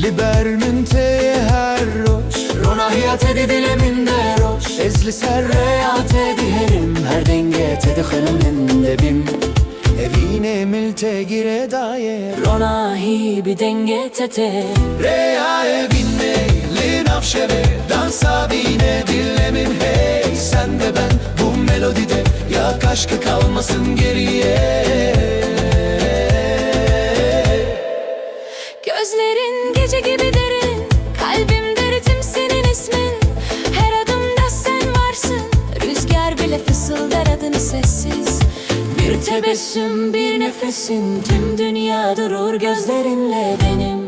liber münteye her roş Rona hiyate dile min deroş ezli serreyate Diherim her denge tedikhalım bim evine milte gire dair Rona hi bir denge tete Reya evine linafşeve dansa bine dillemin hey. Sen de ben bu melodide yak aşkı kalmasın geriye. Gözlerin gece gibi derin, kalbimde ritim senin ismin. Her adımda sen varsın, rüzgar bile fısıldar adını sessiz. Bir tebessüm, bir nefesin, tüm dünya durur gözlerinle benim.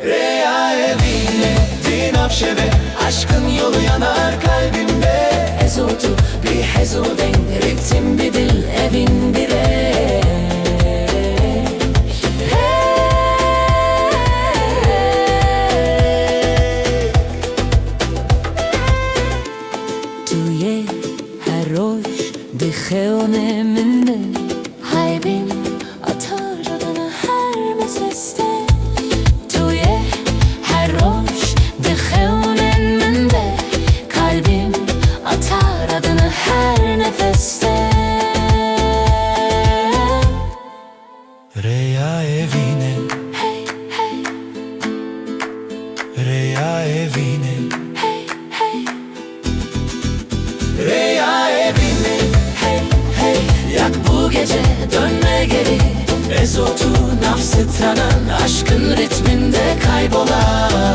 Reya evine dinafşeve aşkın yolu yanar kalbimde. Hezotu bir hezuden, ritim bir dil evin bire. توی هر روش دخونه منده Haybim atar adını her meseste توی her roş dخونه منده Kalbim atar adını her nefeste Reya evine Hey hey Reya evine hey hey Reya evine hey hey yak bu gece dönme geri. Ezotu nafsı tanan aşkın ritminde kaybolan